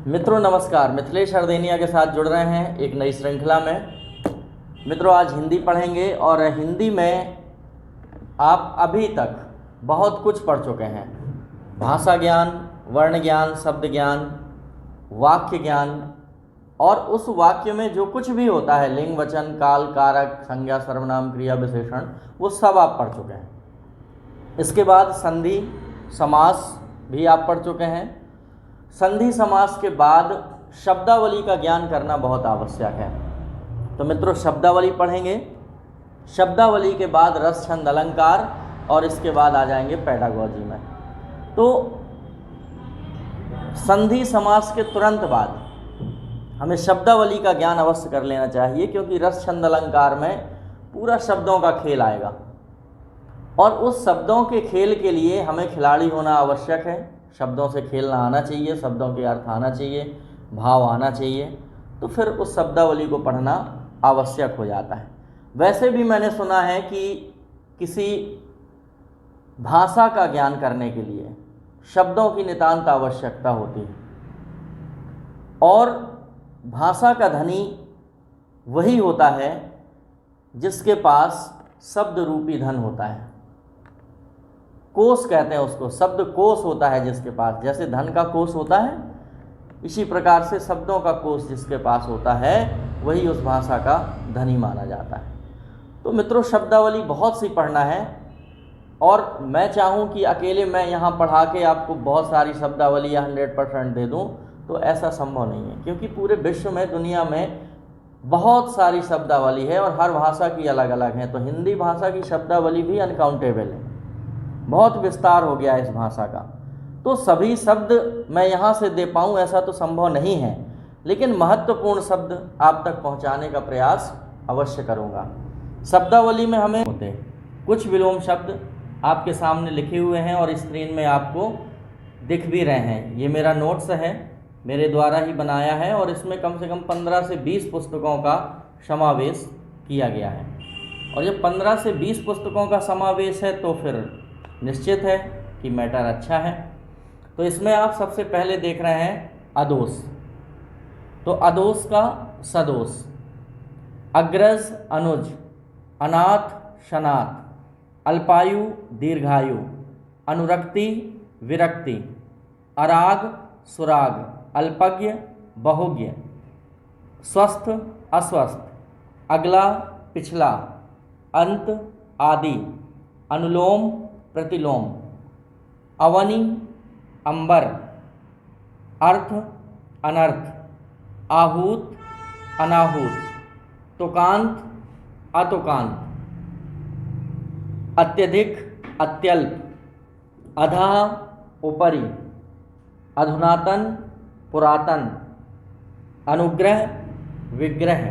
मित्रों नमस्कार, मिथिलेश हरदेनिया के साथ जुड़ रहे हैं एक नई श्रृंखला में। मित्रों आज हिंदी पढ़ेंगे और हिंदी में आप अभी तक बहुत कुछ पढ़ चुके हैं। भाषा ज्ञान, वर्ण ज्ञान, शब्द ज्ञान, वाक्य ज्ञान और उस वाक्य में जो कुछ भी होता है लिंग, वचन, काल, कारक, संज्ञा, सर्वनाम, क्रिया, विशेषण, वो सब आप पढ़ चुके हैं। इसके बाद संधि समास भी आप पढ़ चुके हैं। संधि समास के बाद शब्दावली का ज्ञान करना बहुत आवश्यक है। तो मित्रों शब्दावली पढ़ेंगे, शब्दावली के बाद रस, छंद, अलंकार और इसके बाद आ जाएंगे पेडागॉजी में। तो संधि समास के तुरंत बाद हमें शब्दावली का ज्ञान अवश्य कर लेना चाहिए, क्योंकि रस, छंद, अलंकार में पूरा शब्दों का खेल आएगा और उस शब्दों के खेल के लिए हमें खिलाड़ी होना आवश्यक है। शब्दों से खेलना आना चाहिए, शब्दों के अर्थ आना चाहिए, भाव आना चाहिए, तो फिर उस शब्दावली को पढ़ना आवश्यक हो जाता है। वैसे भी मैंने सुना है कि किसी भाषा का ज्ञान करने के लिए शब्दों की नितांत आवश्यकता होती है और भाषा का धनी वही होता है जिसके पास शब्द रूपी धन होता है। कोष कहते हैं उसको, शब्द कोष होता है जिसके पास, जैसे धन का कोष होता है इसी प्रकार से शब्दों का कोष जिसके पास होता है वही उस भाषा का धनी माना जाता है। तो मित्रों शब्दावली बहुत सी पढ़ना है और मैं चाहूँ कि अकेले मैं यहाँ पढ़ा के आपको बहुत सारी शब्दावली या 100% दे दूँ तो ऐसा संभव नहीं है, क्योंकि पूरे विश्व में, दुनिया में बहुत सारी शब्दावली है और हर भाषा की अलग अलग है। तो हिंदी भाषा की शब्दावली भी अनकाउंटेबल है, बहुत विस्तार हो गया है इस भाषा का। तो सभी शब्द मैं यहाँ से दे पाऊँ ऐसा तो संभव नहीं है, लेकिन महत्वपूर्ण शब्द आप तक पहुँचाने का प्रयास अवश्य करूँगा। शब्दावली में हमें होते हैं कुछ विलोम शब्द आपके सामने लिखे हुए हैं और स्क्रीन में आपको दिख भी रहे हैं। ये मेरा नोट्स है, मेरे द्वारा ही बनाया है और इसमें कम से कम 15 से 20 पुस्तकों का समावेश किया गया है। और जब 15 से 20 पुस्तकों का समावेश है तो फिर निश्चित है कि मैटर अच्छा है। तो इसमें आप सबसे पहले देख रहे हैं अदोष। तो अदोष का सदोष, अग्रज अनुज, अनाथ शनाथ, अल्पायु दीर्घायु, अनुरक्ति विरक्ति, अराग सुराग, अल्पज्ञ बहुज्ञ, स्वस्थ अस्वस्थ, अगला पिछला, अंत आदि, अनुलोम प्रतिलोम, अवनि अंबर, अर्थ अनर्थ, आहूत अनाहूत, तुकांत अतुकांत, अत्यधिक अत्यल्प, अधः ऊपरी, अधुनातन पुरातन, अनुग्रह विग्रह,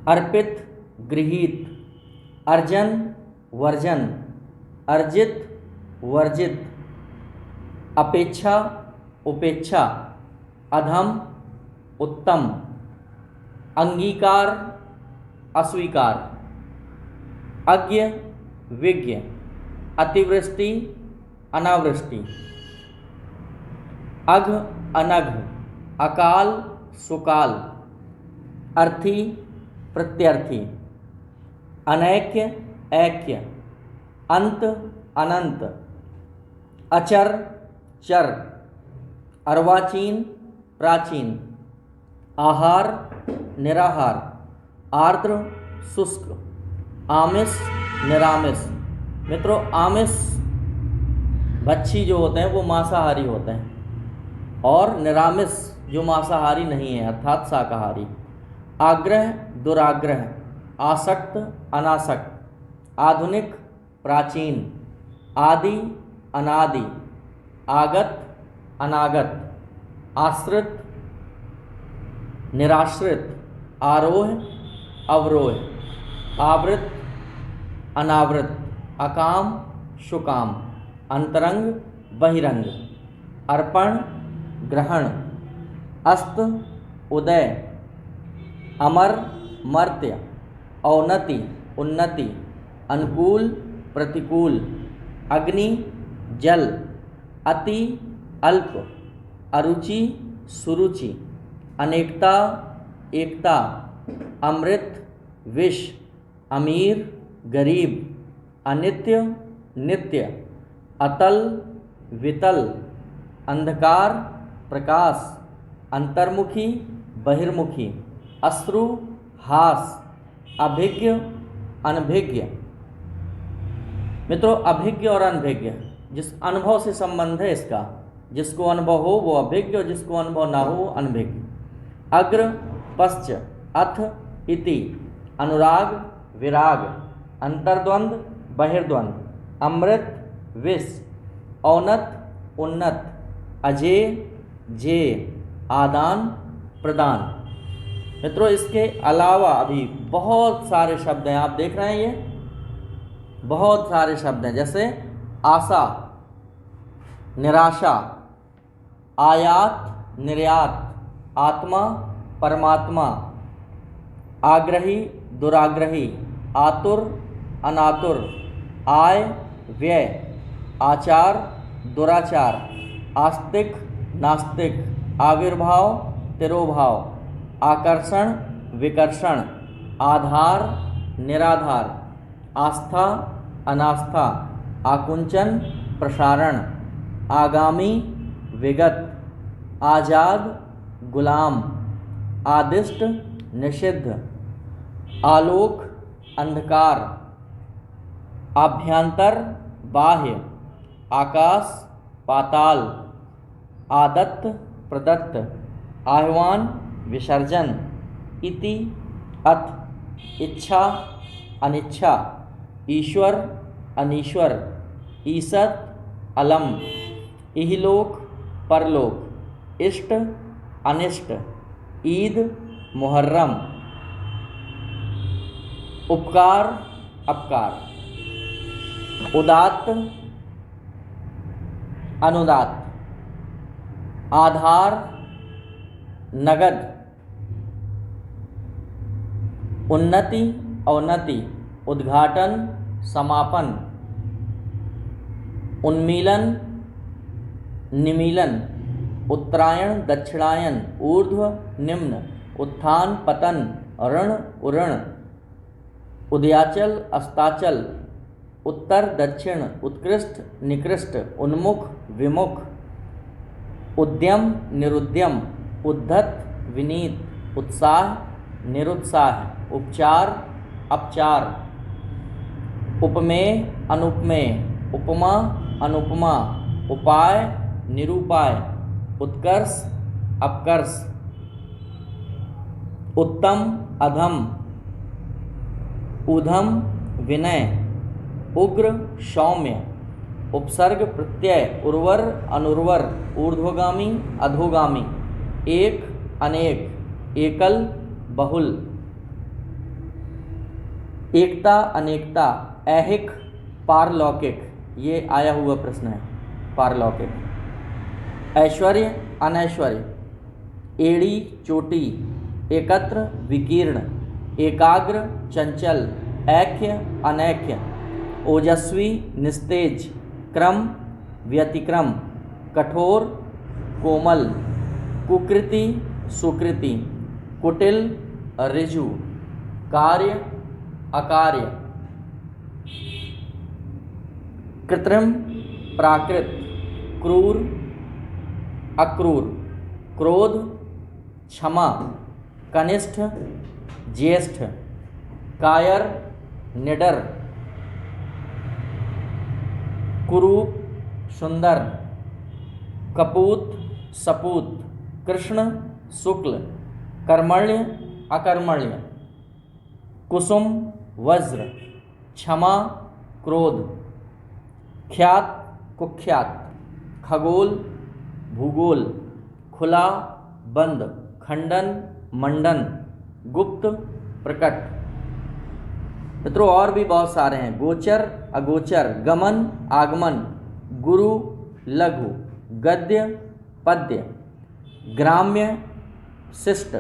अर्पित गृहीत, अर्जन वर्जन, अर्जित वर्जित, अपेक्षा उपेक्षा, अधम उत्तम, अंगीकार अस्वीकार, अज्ञ विज्ञ, अतिवृष्टि अनावृष्टि, अघ अनघ, अकाल सुकाल, अर्थी प्रत्यर्थी, अनैक्य ऐक्य, अंत अनंत, अचर चर, अर्वाचीन प्राचीन, आहार निराहार, आर्द्र शुष्क, आमिष निरामिष। मित्रों आमिष भक्षी जो होते हैं वो मांसाहारी होते हैं और निरामिष जो मांसाहारी नहीं है अर्थात शाकाहारी। आग्रह दुराग्रह, आसक्त अनासक्त, आधुनिक प्राचीन, आदि अनादि, आगत अनागत, आश्रित निराश्रित, आरोह अवरोह, आवृत अनावृत, अकाम शुकाम, अंतरंग बहिरंग, अर्पण ग्रहण, अस्त उदय, अमर मर्त्य, औन्नति उन्नति, अनुकूल प्रतिकूल, अग्नि जल, अति अल्प, अरुचि सुरुचि, अनेकता एकता, अमृत विष, अमीर गरीब, अनित्य नित्य, अतल वितल, अंधकार प्रकाश, अंतर्मुखी बहिर्मुखी, अश्रु हास, अभिज्ञ अनभिज्ञ। मित्रों, अभिज्ञ और अनभिज्ञ जिस अनुभव से संबंध है इसका, जिसको अनुभव हो वो अभिज्ञ और जिसको अनुभव ना हो वो अनभिज्ञ। अग्र पश्च, अथ इति, अनुराग विराग, अंतर्द्वंद बहिर्द्वंद, अमृत विष, औन्नत उन्नत, अजेय जेय, आदान प्रदान। मित्रों, इसके अलावा अभी बहुत सारे शब्द हैं, आप देख रहे हैं ये बहुत सारे शब्द हैं, जैसे आशा निराशा, आयात निर्यात, आत्मा परमात्मा, आग्रही दुराग्रही, आतुर अनातुर, आय व्यय, आचार दुराचार, आस्तिक नास्तिक, आविर्भाव तिरोभाव, आकर्षण विकर्षण, आधार निराधार, आस्था अनास्था, आकुंचन प्रसारण, आगामी विगत, आजाद गुलाम, आदिष्ट निषिद्ध, आलोक अंधकार, आभ्यंतर बाह्य, आकाश पाताल, आदत्त प्रदत्त, आह्वान विसर्जन, इति अथ, इच्छा अनिच्छा, ईश्वर अनीश्वर, ईसत अलम, इहलोक परलोक, इष्ट अनिष्ट, ईद मुहर्रम, उपकार अपकार, उदात्त अनुदात्त, आधार नगद, उन्नति अवनति, उद्घाटन समापन, उन्मीलन निमीलन, उत्तरायण दक्षिणायन, ऊर्ध्व निम्न, उत्थान पतन, ऋण उऋण, उदयाचल अस्ताचल, उत्तर दक्षिण, उत्कृष्ट निकृष्ट, उन्मुख विमुख, उद्यम निरुद्यम, उद्धत विनीत, उत्साह निरुत्साह, उपचार अपचार, उपमेय अनुपमेय, उपमा अनुपमा, उपाय निरूपाय, उत्कर्ष अपकर्ष, उत्तम अधम, ऊधम विनय, उग्र सौम्य, उपसर्ग प्रत्यय, उर्वर अनुर्वर, ऊर्ध्वगामी अधोगामी, एक अनेक, एकल बहुल, एकता अनेकता, ऐहिक पारलौकिक, ये आया हुआ प्रश्न है पारलौकिक, ऐश्वर्य अनैश्वर्य, एड़ी चोटी, एकत्र विकीर्ण, एकाग्र चंचल, ऐक्य अनैक्य, ओजस्वी निस्तेज, क्रम व्यतिक्रम, कठोर कोमल, कुकृति सुकृति, कुटिल ऋजु, कार्य अकार्य, कृत्रिम प्राकृत, क्रूर अक्रूर, क्रोध क्षमा, कनिष्ठ ज्येष्ठ, कायर निडर, कुरूप सुंदर, कपूत सपूत, कृष्ण शुक्ल, कर्मण्य अकर्मण्य, कुसुम वज्र, क्षमा क्रोध, ख्यात कुख्यात, खगोल भूगोल, खुला बंद, खंडन मंडन, गुप्त प्रकट। मित्रों, और भी बहुत सारे हैं, गोचर अगोचर, गमन आगमन, गुरु लघु, गद्य पद्य, ग्राम्य शिष्ट,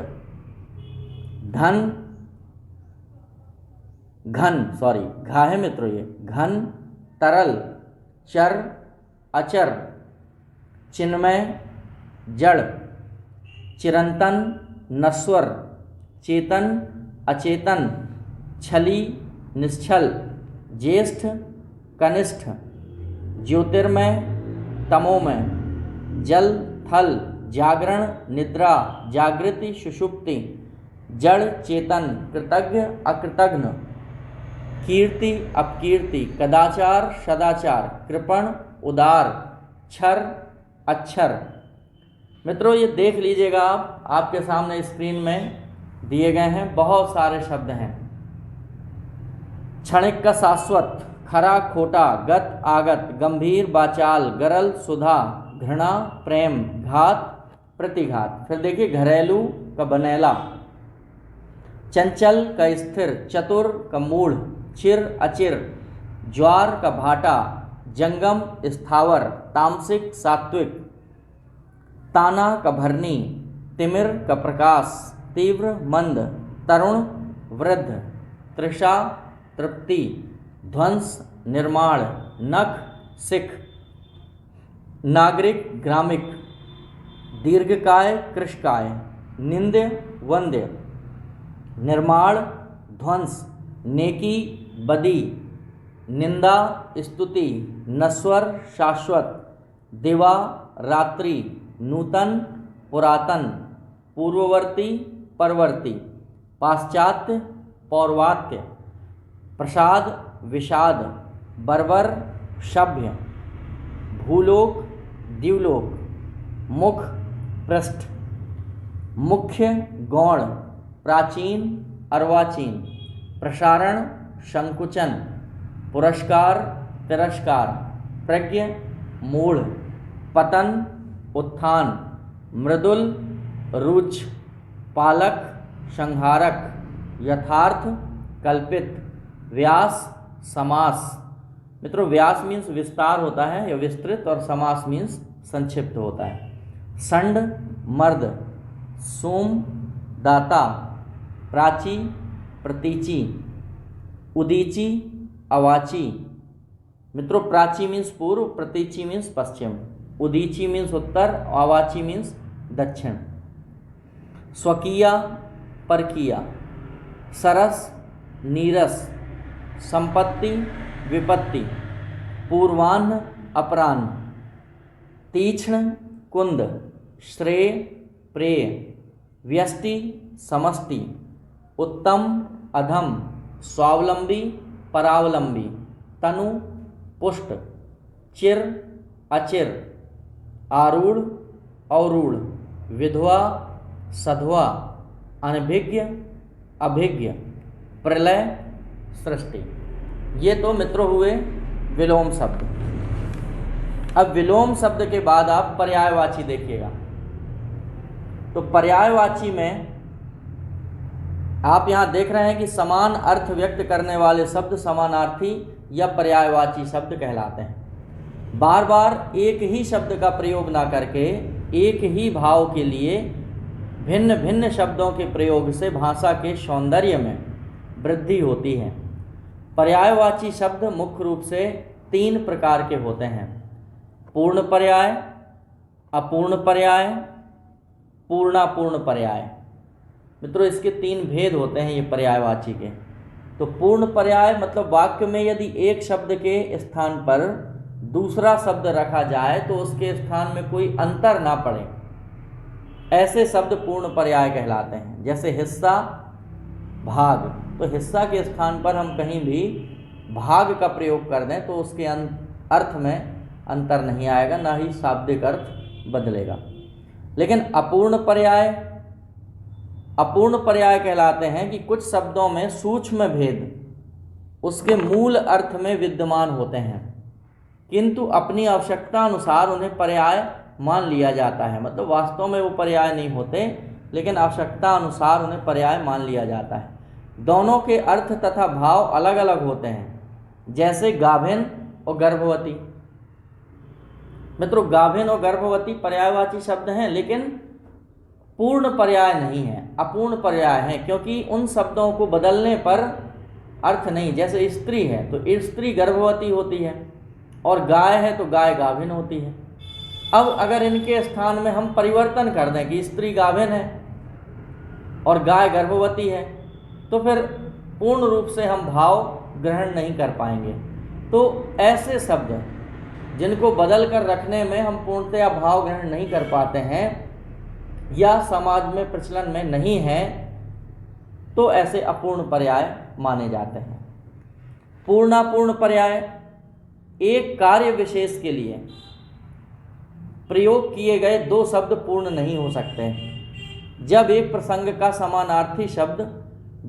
धन घन घा है मित्रों, ये घन तरल, चर अचर, चिन्मय जड़, चिरंतन, नश्वर, चेतन, अचेतन, छली, निश्छल, ज्येष्ठ, कनिष्ठ, ज्योतिर्मय, तमोमय, जल, थल, जागरण, निद्रा, जागृति, सुषुप्ति, जड़, चेतन, कृतज्ञ, अकृतघ्न, कीर्ति, अपकीर्ति, कदाचार, सदाचार, कृपण, उदार, क्षर, अक्षर। मित्रों ये देख लीजिएगा आप, आपके सामने स्क्रीन में दिए गए हैं, बहुत सारे शब्द हैं। क्षणिक का शाश्वत, खरा खोटा, गत आगत, गंभीर वाचाल, गरल सुधा, घृणा, प्रेम, घात, प्रतिघात। फिर देखिए घरेलू का बनेला, चंचल का स्थिर, चतुर का मूढ़, चिर अचिर, ज्वार का भाटा, जंगम स्थावर, तामसिक सात्विक, ताना का भरनी, तिमिर का प्रकाश, तीव्र मंद, तरुण वृद्ध, तृषा तृप्ति, ध्वंस निर्माण, नख सिख, नागरिक ग्रामिक, दीर्घकाय कृशकाय, निंद्य वंद्य, निर्माण ध्वंस, नेकी बदी, निंदा स्तुति, नश्वर शाश्वत, दिवा रात्रि, नूतन पुरातन, पूर्ववर्ती परवर्ती, पाश्चात्य पौर्वात्य, प्रसाद विषाद, बर्बर सभ्य, भूलोक द्यूलोक, मुख पृष्ठ, मुख्य गौण, प्राचीन अर्वाचीन, प्रसारण संकुचन, पुरस्कार तिरस्कार, प्रज्ञ मूढ़, पतन उत्थान, मृदुल रुच, पालक संहारक, यथार्थ कल्पित, व्यास समास। मित्रों व्यास मीन्स विस्तार होता है या विस्तृत, और समास मीन्स संक्षिप्त होता है। संड मर्द, सोम दाता, प्राची प्रतीची, उदीची अवाची। मित्रों प्राची मीन्स पूर्व, प्रतीची मीन्स पश्चिम, उदीची मीन्स उत्तर, अवाची मीन्स दक्षिण। स्वकीया परकीया, सरस नीरस, संपत्ति विपत्ति, पूर्वाह्न अपराह्न, तीक्ष्ण कुंद, श्रेय प्रेय, व्यष्टि समष्टि, उत्तम अधम, स्वावलंबी परावलंबी, तनु पुष्ट, चिर अचिर, आरूढ़ अवरूढ़, विधवा सधवा, अनभिज्ञ अभिज्ञ, प्रलय सृष्टि। ये तो मित्रों हुए विलोम शब्द। अब विलोम शब्द के बाद आप पर्यायवाची देखिएगा। तो पर्यायवाची में आप यहाँ देख रहे हैं कि समान अर्थ व्यक्त करने वाले शब्द समानार्थी या पर्यायवाची शब्द कहलाते हैं। बार बार एक ही शब्द का प्रयोग ना करके एक ही भाव के लिए भिन्न भिन्न शब्दों के प्रयोग से भाषा के सौंदर्य में वृद्धि होती है। पर्यायवाची शब्द मुख्य रूप से 3 प्रकार के होते हैं: पूर्ण पर्याय, अपूर्ण पर्याय, पूर्णापूर्ण पर्याय। मित्रों इसके 3 भेद होते हैं ये पर्यायवाची के। तो पूर्ण पर्याय मतलब वाक्य में यदि एक शब्द के स्थान पर दूसरा शब्द रखा जाए तो उसके स्थान में कोई अंतर ना पड़े, ऐसे शब्द पूर्ण पर्याय कहलाते हैं। जैसे हिस्सा भाग, तो हिस्सा के स्थान पर हम कहीं भी भाग का प्रयोग कर दें तो उसके अर्थ में अंतर नहीं आएगा, ना ही शाब्दिक अर्थ बदलेगा। लेकिन अपूर्ण पर्याय कहलाते हैं कि कुछ शब्दों में सूक्ष्म भेद उसके मूल अर्थ में विद्यमान होते हैं, किंतु अपनी आवश्यकता अनुसार उन्हें पर्याय मान लिया जाता है। मतलब वास्तव में वो पर्याय नहीं होते, लेकिन आवश्यकता अनुसार उन्हें पर्याय मान लिया जाता है। दोनों के अर्थ तथा भाव अलग अलग होते हैं, जैसे गाभिन और गर्भवती। मित्रों गाभिन और गर्भवती पर्यायवाची शब्द हैं, लेकिन पूर्ण पर्याय नहीं है, अपूर्ण पर्याय है, क्योंकि उन शब्दों को बदलने पर अर्थ नहीं। जैसे स्त्री है तो स्त्री गर्भवती होती है, और गाय है तो गाय गाभिन होती है। अब अगर इनके स्थान में हम परिवर्तन कर दें कि स्त्री गाभिन है और गाय गर्भवती है, तो फिर पूर्ण रूप से हम भाव ग्रहण नहीं कर पाएंगे। तो ऐसे शब्द जिनको बदल कर रखने में हम पूर्णतया भाव ग्रहण नहीं कर पाते हैं या समाज में प्रचलन में नहीं है, तो ऐसे अपूर्ण पर्याय माने जाते हैं। पूर्णापूर्ण पर्याय एक कार्य विशेष के लिए प्रयोग किए गए दो शब्द पूर्ण नहीं हो सकते। जब एक प्रसंग का समानार्थी शब्द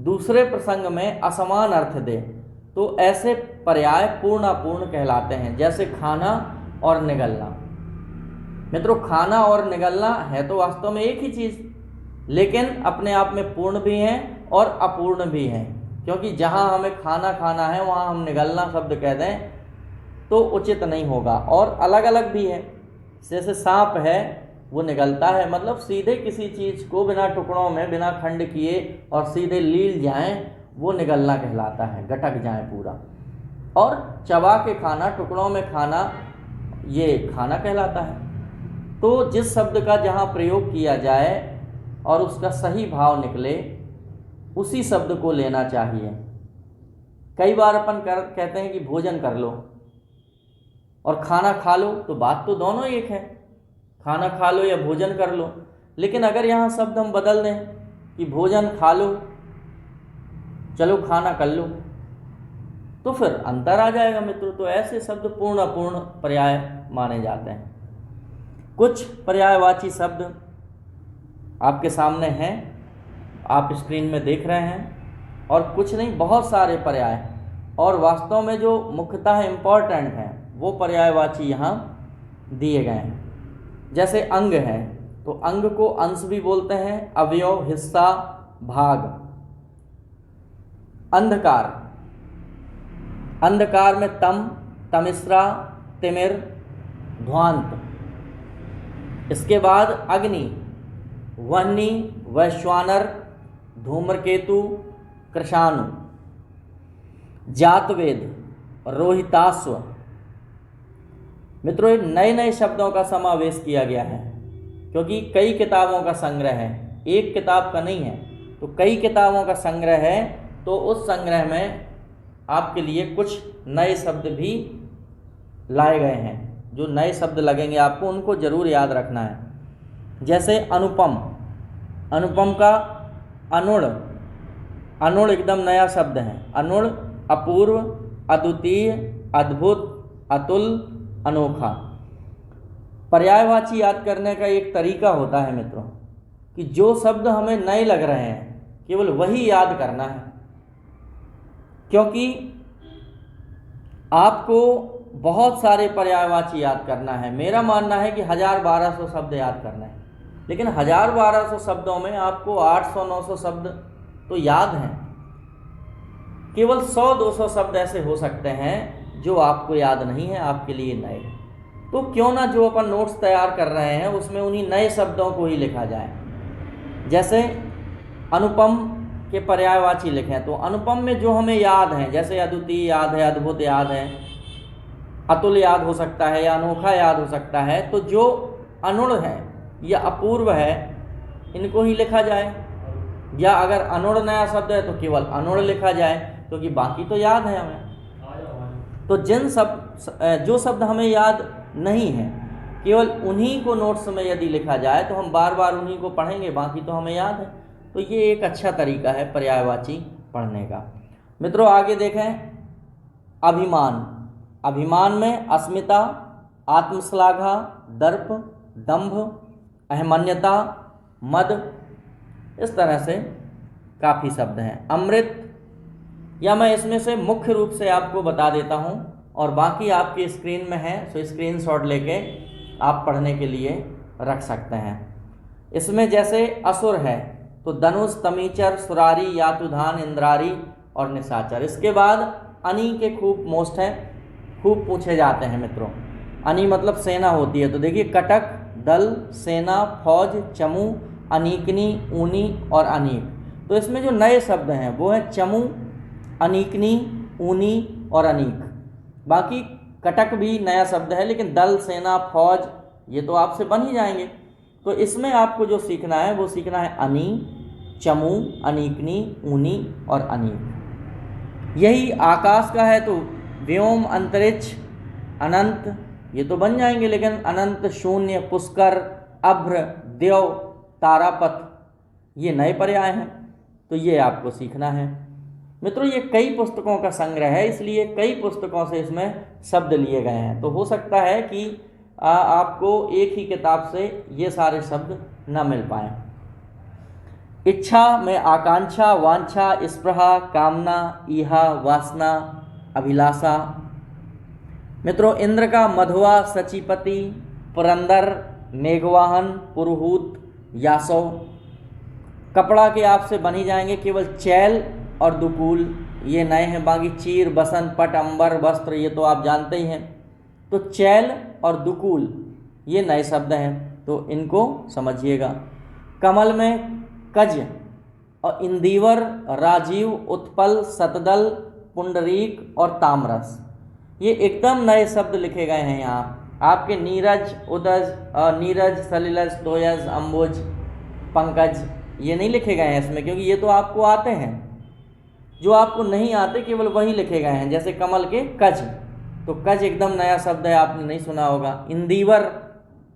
दूसरे प्रसंग में असमान अर्थ दे तो ऐसे पर्याय पूर्णापूर्ण कहलाते हैं। जैसे खाना और निगलना। मित्रों, खाना और निगलना है तो वास्तव में एक ही चीज़, लेकिन अपने आप में पूर्ण भी हैं और अपूर्ण भी हैं, क्योंकि जहाँ हमें खाना खाना है वहाँ हम निगलना शब्द कह दें तो उचित नहीं होगा। और अलग अलग भी है, जैसे सांप है वो निगलता है, मतलब सीधे किसी चीज़ को बिना टुकड़ों में बिना खंड किए और सीधे लील जाएं वो निगलना कहलाता है, गटक जाए पूरा। और चबा के खाना, टुकड़ों में खाना, ये खाना कहलाता है। तो जिस शब्द का जहाँ प्रयोग किया जाए और उसका सही भाव निकले उसी शब्द को लेना चाहिए। कई बार अपन कहते हैं कि भोजन कर लो और खाना खा लो, तो बात तो दोनों एक है, खाना खा लो या भोजन कर लो। लेकिन अगर यहाँ शब्द हम बदल दें कि भोजन खा लो, चलो खाना कर लो, तो फिर अंतर आ जाएगा मित्रों। तो ऐसे शब्द पूर्ण अपूर्ण पर्याय माने जाते हैं। कुछ पर्यायवाची शब्द आपके सामने हैं, आप स्क्रीन में देख रहे हैं, और कुछ नहीं, बहुत सारे पर्याय, और वास्तव में जो मुख्यतः इम्पॉर्टेंट हैं वो पर्यायवाची यहाँ दिए गए हैं। जैसे अंग है तो अंग को अंश भी बोलते हैं, अवयव, हिस्सा, भाग। अंधकार, अंधकार में तम, तमिश्रा, तिमिर, ध्वांत। इसके बाद अग्नि, वह्नि, वैश्वानर, धूम्रकेतु, कृशाणु। जातवेद, रोहिताश्व। मित्रों, नए नए शब्दों का समावेश किया गया है क्योंकि कई किताबों का संग्रह है, एक किताब का नहीं है, तो कई किताबों का संग्रह है। तो उस संग्रह में आपके लिए कुछ नए शब्द भी लाए गए हैं। जो नए शब्द लगेंगे आपको उनको ज़रूर याद रखना है। जैसे अनुपम, अनुपम का अनुण, अनुण एकदम नया शब्द है। अनुण अपूर्व, अद्वितीय, अद्भुत, अतुल, अनोखा। पर्यायवाची याद करने का एक तरीका होता है मित्रों कि जो शब्द हमें नए लग रहे हैं केवल वही याद करना है, क्योंकि आपको बहुत सारे पर्यायवाची याद करना है। मेरा मानना है कि 1000-1200 शब्द याद करना है, लेकिन 1000-1200 शब्दों में आपको 800-900 शब्द तो याद हैं। केवल 100-200 शब्द ऐसे हो सकते हैं जो आपको याद नहीं है, आपके लिए नए। तो क्यों ना जो अपन नोट्स तैयार कर रहे हैं उसमें उन्हीं नए शब्दों को ही लिखा जाए। जैसे अनुपम के पर्यायवाची लिखें तो अनुपम में जो हमें याद हैं, जैसे अद्वितीय याद है, अद्भुत याद है, अतुल याद हो सकता है या अनोखा याद हो सकता है, तो जो अनुण है या अपूर्व है इनको ही लिखा जाए। या अगर अनुण नया शब्द है तो केवल अनुण लिखा जाए, क्योंकि बाकी तो याद है हमें। तो जो शब्द हमें याद नहीं है केवल उन्हीं को नोट्स में यदि लिखा जाए तो हम बार बार उन्हीं को पढ़ेंगे, बाकी तो हमें याद है। तो ये एक अच्छा तरीका है पर्यायवाची पढ़ने का। मित्रों आगे देखें, अभिमान। अभिमान में अस्मिता, आत्मश्लाघा, दर्प, दंभ, अहमन्यता, मद, इस तरह से काफ़ी शब्द हैं। अमृत, या मैं इसमें से मुख्य रूप से आपको बता देता हूँ और बाकी आपकी स्क्रीन में है, सो स्क्रीनशॉट लेके आप पढ़ने के लिए रख सकते हैं। इसमें जैसे असुर है तो धनुष, तमीचर, सुरारी, यातुधान, इंद्रारी और निशाचर। इसके बाद अनी के खूब मोस्ट हैं, खूब पूछे जाते हैं मित्रों। अनी मतलब सेना होती है, तो देखिए कटक, दल, सेना, फौज, चमू, अनीकनी, ऊनी और अनीक। तो इसमें जो नए शब्द हैं वो हैं चमू, अनीकनी, ऊनी और अनीक। बाकी कटक भी नया शब्द है, लेकिन दल, सेना, फौज ये तो आपसे बन ही जाएंगे। तो इसमें आपको जो सीखना है वो सीखना है अनि, चमू, अनीकनी, ऊनी और अनीक। यही आकाश का है तो व्योम, अंतरिक्ष, अनंत, ये तो बन जाएंगे, लेकिन अनंत, शून्य, पुष्कर, अभ्र, द्यौ, तारापथ, ये नए पर्याय हैं। तो ये आपको सीखना है मित्रों। ये कई पुस्तकों का संग्रह है, इसलिए कई पुस्तकों से इसमें शब्द लिए गए हैं। तो हो सकता है कि आपको एक ही किताब से ये सारे शब्द न मिल पाए। इच्छा में आकांक्षा, वांछा, स्पृहा, कामना, ईहा, वासना, अभिलाषा। मित्रों, इंद्र का मधुआ, सचीपति, पुरंदर, मेघवाहन, पुरुहूत, यासव। कपड़ा के आपसे बन ही जाएंगे केवल चैल और दुकूल, ये नए हैं। बाकी चीर, बसंत, पट, अंबर, वस्त्र, ये तो आप जानते ही हैं। तो चैल और दुकूल ये नए शब्द हैं, तो इनको समझिएगा। कमल में कज और इंदिवर, राजीव, उत्पल, शतदल, पुंडरीक और तामरस, ये एकदम नए शब्द लिखे गए हैं यहाँ। आपके नीरज, उदज, नीरज, सलिलज, तोयज, अम्बुज, पंकज, ये नहीं लिखे गए हैं इसमें, क्योंकि ये तो आपको आते हैं। जो आपको नहीं आते केवल वही लिखे गए हैं। जैसे कमल के कज, तो कज एकदम नया शब्द है, आपने नहीं सुना होगा। इंदिवर,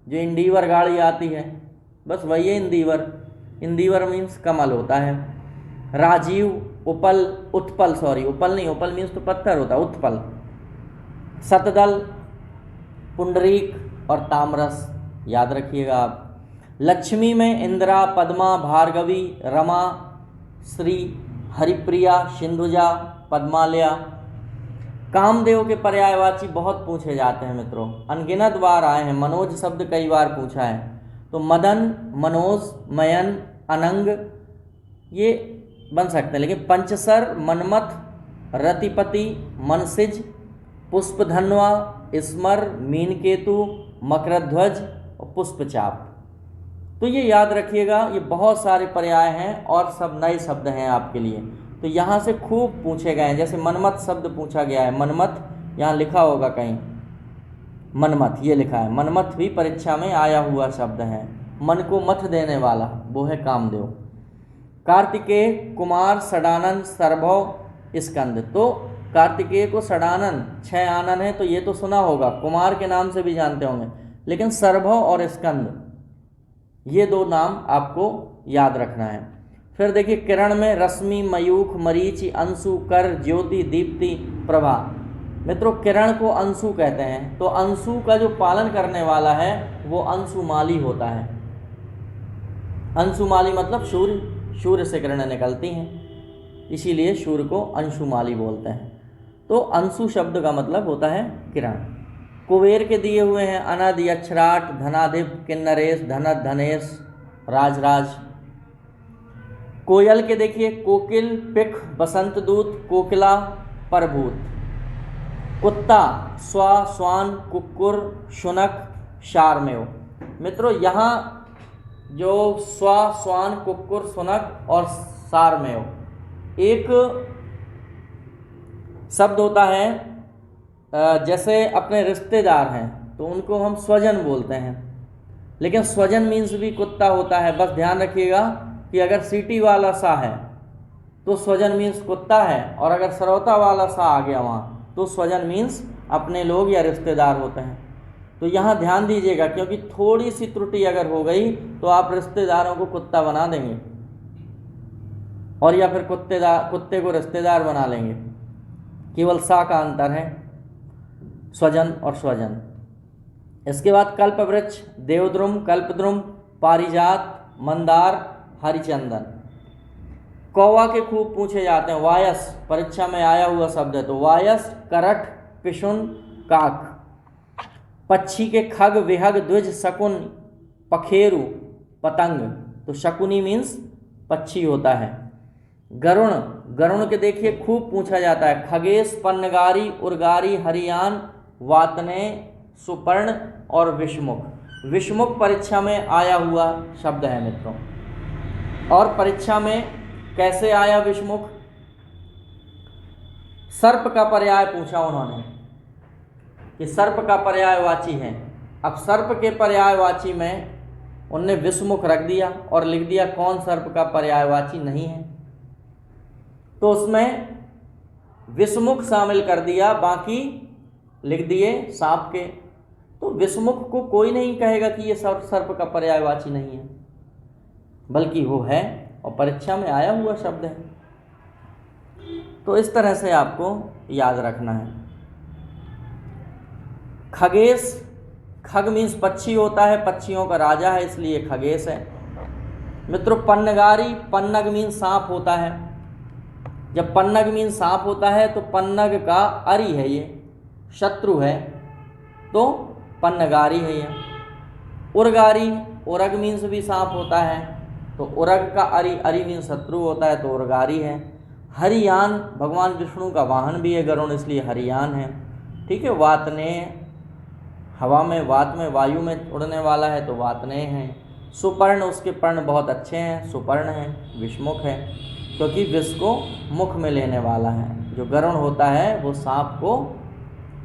जो इंडिवर गाड़ी आती है, बस वही है इंदिवर। इंदिवर मीन्स कमल होता है। राजीव, उपल, उत्पल, सॉरी उपल नहीं, उपल मीन्स तो पत्थर होता है, उत्पल, शतदल, पुंडरीक और तामरस, याद रखिएगा आप। लक्ष्मी में इंदिरा, पद्मा, भार्गवी, रमा, श्री, हरिप्रिया, सिंधुजा, पद्मालया। कामदेव के पर्यायवाची बहुत पूछे जाते हैं मित्रों, अनगिनत बार आए हैं। मनोज शब्द कई बार पूछा है, तो मदन, मनोज, मयन, अनंग ये बन सकते हैं। लेकिन पंचसर, मनमथ, रतिपति, मनसिज, पुष्पधन्वा, स्मर, मीनकेतु, मकरध्वज और पुष्पचाप। तो ये याद रखिएगा, ये बहुत सारे पर्याय हैं और सब नए शब्द हैं आपके लिए। तो यहाँ से खूब पूछे गए हैं। जैसे मनमथ शब्द पूछा गया है, मनमथ यहाँ लिखा होगा कहीं, मनमथ ये लिखा है। मनमथ भी परीक्षा में आया हुआ शब्द है। मन को मथ देने वाला वो है कामदेव। कार्तिकेय, कुमार, षडानन, सर्भव, स्कंद। तो कार्तिकेय को षडानन, 6 आनन है, तो ये तो सुना होगा, कुमार के नाम से भी जानते होंगे। लेकिन सर्भव और स्कंद ये 2 नाम आपको याद रखना है। फिर देखिए, किरण में रश्मि, मयूख, मरीचि, अंशु, कर, ज्योति, दीप्ति, प्रभा। मित्रों, किरण को अंशु कहते हैं, तो अंशु का जो पालन करने वाला है वो अंशुमाली होता है। अंशुमाली मतलब सूर्य, सूर्य से किरणें निकलती हैं, इसीलिए सूर्य को अंशुमाली बोलते हैं। तो अंशु शब्द का मतलब होता है किरण। कुबेर के दिए हुए हैं अनद, यक्षराट, धनाधिप, किन्नरेश, धनद, धनेश, राजराज। कोयल के देखिए, कोकिल, पिख, बसंत दूत, कोकिला, परभूत। कुत्ता, स्वा, स्वान, कुक्कुर, शुनक, शारमेव। मित्रों, यहाँ जो स्वा, स्वान, कुक्कुर, शुनक और सारमेव एक शब्द होता है। जैसे अपने रिश्तेदार हैं तो उनको हम स्वजन बोलते हैं, लेकिन स्वजन मीन्स भी कुत्ता होता है। बस ध्यान रखिएगा कि अगर सीटी वाला सा है तो स्वजन मीन्स कुत्ता है, और अगर सरौता वाला सा आ गया वहाँ तो स्वजन मीन्स अपने लोग या रिश्तेदार होते हैं। तो यहाँ ध्यान दीजिएगा, क्योंकि थोड़ी सी त्रुटि अगर हो गई तो आप रिश्तेदारों को कुत्ता बना देंगे, और या फिर कुत्ते को रिश्तेदार बना लेंगे। केवल सा का अंतर है, स्वजन और स्वजन। इसके बाद कल्पवृक्ष, देवद्रुम, कल्पद्रुम, पारिजात, मंदार, हरिचंदन। कौवा के खूब पूछे जाते हैं। वायस परीक्षा में आया हुआ शब्द है, तो वायस, करट, पिशुन, काक। पक्षी के खग, विहग, द्विज, शकुन, पखेरु, पतंग। तो शकुनी मीन्स पक्षी होता है। गरुण, गरुण के देखिए खूब पूछा जाता है। खगेश, पन्नगारी, उर्गारी, हरियान, वातने, सुपर्ण और विषमुख। विषमुख परीक्षा में आया हुआ शब्द है मित्रों। और परीक्षा में कैसे आया विषमुख? सर्प का पर्याय पूछा उन्होंने कि सर्प का पर्यायवाची है, अब सर्प के पर्यायवाची में उनने विषमुख रख दिया और लिख दिया कौन सर्प का पर्यायवाची नहीं है, तो उसमें विषमुख शामिल कर दिया, बाकी लिख दिए सांप के। तो विषमुख को कोई नहीं कहेगा कि ये सर्प का पर्यायवाची नहीं है, बल्कि वो है और परीक्षा में आया हुआ शब्द है। तो इस तरह से आपको याद रखना है। खगेश, खग मीन्स पक्षी होता है, पक्षियों का राजा है, इसलिए खगेश है। मित्रों पन्नगारी, पन्नग मीन्स सांप होता है। जब पन्नग मीन्स सांप होता है तो पन्नग का अरि है, ये शत्रु है, तो पन्नगारी है ये। उर्गारी, उरग मीन्स भी सांप होता है, तो उरग का अरि, अरि मीन्स शत्रु होता है, तो उर्गारी है। हरियान, भगवान विष्णु का वाहन भी है गरुड़, इसलिए हरियान है। ठीक है। वातने, हवा में, वात में, वायु में उड़ने वाला है, तो वातने हैं। सुपर्ण, उसके पर्ण बहुत अच्छे हैं, सुपर्ण है, विषमुख है, क्योंकि विष को मुख में लेने वाला है। जो गरुड़ होता है वो सांप को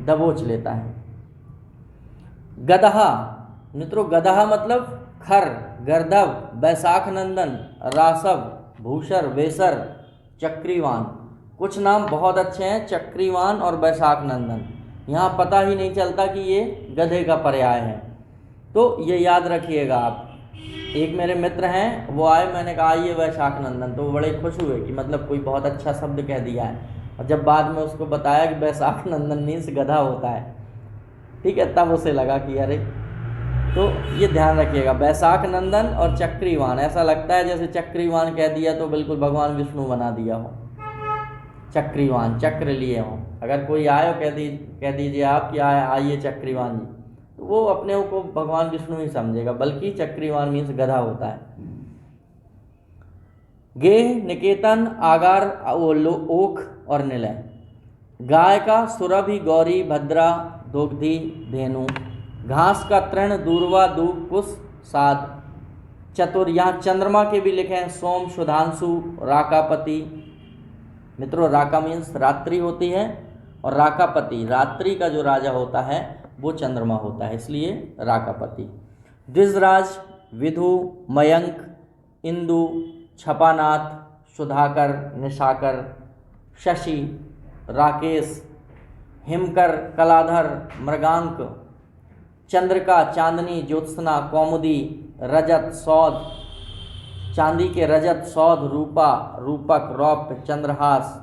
दबोच लेता है। गदहा, मित्रों गदहा मतलब खर, गर्दभ, बैसाख नंदन, रासव, भूषर, वेसर, चक्रीवान। कुछ नाम बहुत अच्छे हैं, चक्रीवान और बैसाख नंदन। यहाँ पता ही नहीं चलता कि ये गधे का पर्याय है, तो ये याद रखिएगा आप। एक मेरे मित्र हैं, वो आए, मैंने कहा आइए वैशाख नंदन, तो वो बड़े खुश हुए कि मतलब कोई बहुत अच्छा शब्द कह दिया है। और जब बाद में उसको बताया कि वैशाख नंदन मीन्स गधा होता है, ठीक है, तब उसे लगा कि अरे, तो ये ध्यान रखिएगा, वैशाख नंदन और चक्रीवान। ऐसा लगता है जैसे चक्रीवान कह दिया तो बिल्कुल भगवान विष्णु बना दिया हो, चक्रीवान, चक्र लिए हों। अगर कोई आए और कह दीजिए आप कि आइए चक्रीवान जी, तो वो अपने को भगवान विष्णु ही समझेगा, बल्कि चक्रीवान मीन्स गधा होता है। गेह, निकेतन, आगार, ओख और निलय। गाय का सुरभि, गौरी, भद्रा, दोग्धी, धेनु। घास का तृण, दूर्वा, दूब, कुश, साध। चतुर, यहाँ चंद्रमा के भी लिखे हैं, सोम, सुधांशु, राकापति। मित्रों राका मीन्स रात्रि होती है, और राकापति, रात्रि का जो राजा होता है वो चंद्रमा होता है, इसलिए राकापति। द्विजराज, विधु, मयंक, इंदु, छपानाथ, सुधाकर, निशाकर, शशि, राकेश, हिमकर, कलाधर, मृगांक, चंद्रिका, चांदनी, ज्योत्सना, कौमुदी, रजत, सौध। चांदी के रजत, सौध, रूपा, रूपक, रौप्य, चंद्रहास।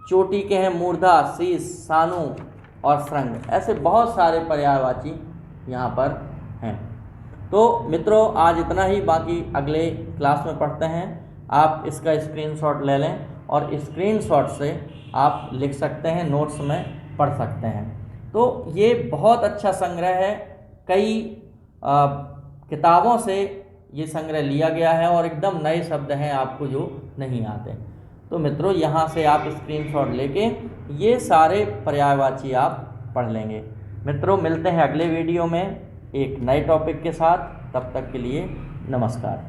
चोटी के हैं मूर्धा, शीश, सानु और श्रृंग। ऐसे बहुत सारे पर्यायवाची यहाँ पर हैं। तो मित्रों आज इतना ही, बाकी अगले क्लास में पढ़ते हैं। आप इसका स्क्रीनशॉट ले लें और स्क्रीनशॉट से आप लिख सकते हैं, नोट्स में पढ़ सकते हैं। तो ये बहुत अच्छा संग्रह है, कई किताबों से ये संग्रह लिया गया है और एकदम नए शब्द हैं आपको जो नहीं आते। तो मित्रों यहाँ से आप स्क्रीनशॉट लेके ये सारे पर्यायवाची आप पढ़ लेंगे। मित्रों मिलते हैं अगले वीडियो में एक नए टॉपिक के साथ, तब तक के लिए नमस्कार।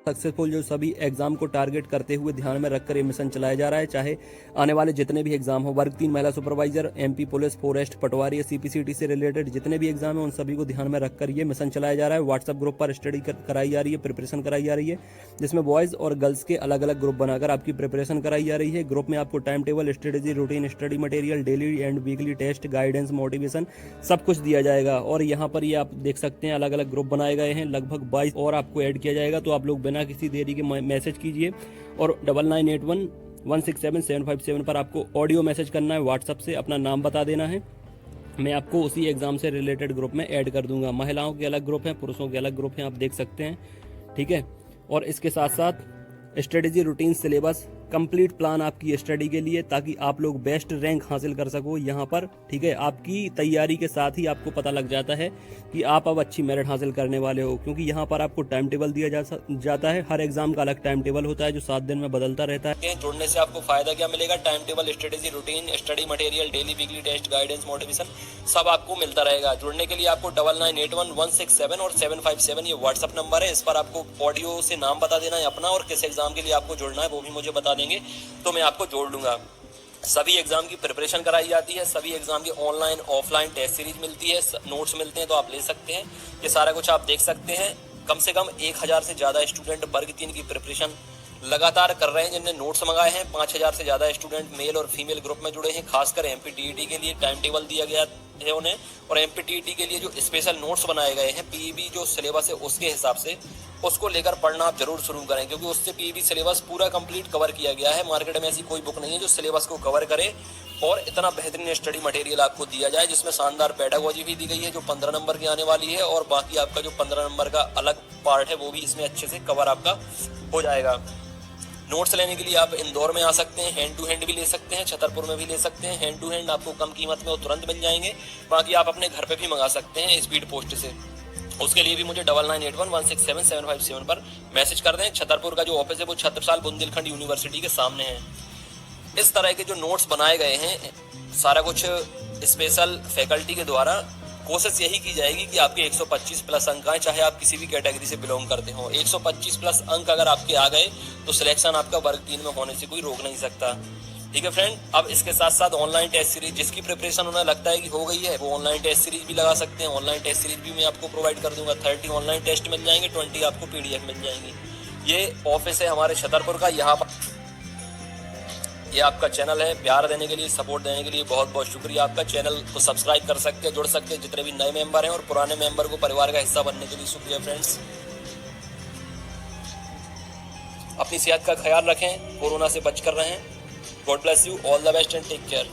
सक्सेसफुल जो सभी एग्जाम को टारगेट करते हुए ध्यान में रखकर ये मिशन चलाया जा रहा है, चाहे आने वाले जितने भी एग्जाम हो, वर्ग 3 महिला सुपरवाइजर, एमपी पुलिस, फॉरेस्ट, पटवारी, सीपीसीटी से रिलेटेड जितने भी एग्जाम है उन सभी को ध्यान में रखकर ये मिशन चलाया जा रहा है। व्हाट्सएप ग्रुप पर स्टडी कराई जा रही है, प्रिपरेशन कराई जा रही है, जिसमें बॉयज़ और गर्ल्स के अलग अलग ग्रुप बनाकर आपकी प्रिपरेशन कराई जा रही है। ग्रुप में आपको time table, strategy, routine, study material, daily and weekly test, guidance, motivation सब कुछ दिया जाएगा। और यहाँ पर ये आप देख सकते हैं अलग अलग ग्रुप बनाए गए हैं, लगभग 22 और आपको ऐड किया जाएगा। तो आप लोग बिना किसी देरी के मैसेज कीजिए और 9981167757 पर आपको ऑडियो मैसेज करना है, व्हाट्सएप से अपना नाम बता देना है मैं आपको उसी एग्ज़ाम से रिलेटेड ग्रुप में ऐड कर दूंगा। महिलाओं के अलग ग्रुप हैं, पुरुषों के अलग ग्रुप हैं, आप देख सकते हैं, ठीक है। और इसके साथ साथ strategy, routine, syllabus, complete plan आपकी स्टडी के लिए, ताकि आप लोग बेस्ट रैंक हासिल कर सको यहाँ पर, ठीक है। आपकी तैयारी के साथ ही आपको पता लग जाता है कि आप अब अच्छी मेरिट हासिल करने वाले हो, क्योंकि यहाँ पर आपको टाइम टेबल दिया जाता है। हर एग्जाम का अलग टाइम टेबल होता है जो 7 दिन में बदलता रहता है। जुड़ने से आपको फायदा क्या मिलेगा? Time table, strategy, routine, study material, daily weekly test, guidance, motivation सब आपको मिलता रहेगा। जुड़ने के लिए आपको 99811671 और 757 ये व्हाट्सअप नंबर है। इस पर आपको ऑडियो से नाम बता देना है अपना, और किस एग्जाम के लिए आपको जुड़ना है वो भी मुझे बता देंगे तो मैं आपको जोड़ लूंगा। सभी एग्जाम की प्रिपरेशन कराई जाती है, सभी एग्जाम की ऑनलाइन ऑफलाइन टेस्ट सीरीज मिलती है, नोट्स मिलते हैं तो आप ले सकते हैं। ये सारा कुछ आप देख सकते हैं। कम से कम 1000 से ज़्यादा स्टूडेंट वर्ग 3 की प्रिपरेशन लगातार कर रहे हैं, जिनने नोट्स मंगाए हैं। 5000 से ज़्यादा स्टूडेंट मेल और फीमेल ग्रुप में जुड़े हैं। खासकर एमपीटीईटी के लिए टाइम टेबल दिया गया है उन्हें, और एमपीटीईटी के लिए जो स्पेशल नोट्स बनाए गए हैं, पीईबी जो सिलेबस है उसके हिसाब से उसको लेकर पढ़ना आप जरूर शुरू करें, क्योंकि उससे पीईबी सिलेबस पूरा कंप्लीट कवर किया गया है। मार्केट में ऐसी कोई बुक नहीं है जो सिलेबस को कवर करे और इतना बेहतरीन स्टडी मटेरियल आपको दिया जाए, जिसमें शानदार पेडागोजी भी दी गई है जो 15 नंबर की आने वाली है, और बाकी आपका जो 15 नंबर का अलग पार्ट है वो भी इसमें अच्छे से कवर आपका हो जाएगा। नोट्स लेने के लिए आप इंदौर में आ सकते हैं, हैंड टू हैंड भी ले सकते हैं, छतरपुर में भी ले सकते हैं। हैंड टू हैंड आपको कम कीमत में वो तुरंत मिल जाएंगे, बाकी आप अपने घर पे भी मंगा सकते हैं स्पीड पोस्ट से। उसके लिए भी मुझे 9981167757 पर मैसेज कर दें। छतरपुर का जो ऑफिस है वो छत्रसाल बुंदेलखंड यूनिवर्सिटी के सामने है। इस तरह के जो नोट्स बनाए गए हैं, सारा कुछ स्पेशल फैकल्टी के द्वारा कोशिश यही की जाएगी कि आपके 125 प्लस अंक आए, चाहे आप किसी भी कैटेगरी से बिलोंग करते हो। 125 प्लस अंक अगर आपके आ गए तो सिलेक्शन आपका वर्ग 3 में होने से कोई रोक नहीं सकता। ठीक है फ्रेंड, अब इसके साथ साथ ऑनलाइन टेस्ट सीरीज, जिसकी प्रिपरेशन उन्हें लगता है कि हो गई है, वो ऑनलाइन टेस्ट सीरीज भी लगा सकते हैं। ऑनलाइन टेस्ट सीरीज भी मैं आपको प्रोवाइड कर दूंगा। 30 ऑनलाइन टेस्ट मिल जाएंगे, 20 आपको पीडीएफ मिल जाएंगी। ये ऑफिस है हमारे छतरपुर का। यहाँ पर ये आपका चैनल है। प्यार देने के लिए, सपोर्ट देने के लिए बहुत बहुत शुक्रिया आपका। चैनल को सब्सक्राइब कर सकते हैं, जुड़ सकते हैं जितने भी नए मेंबर हैं, और पुराने मेंबर को परिवार का हिस्सा बनने के लिए शुक्रिया फ्रेंड्स। अपनी सेहत का ख्याल रखें, कोरोना से बच कर रहें। God bless you, all the best and take care.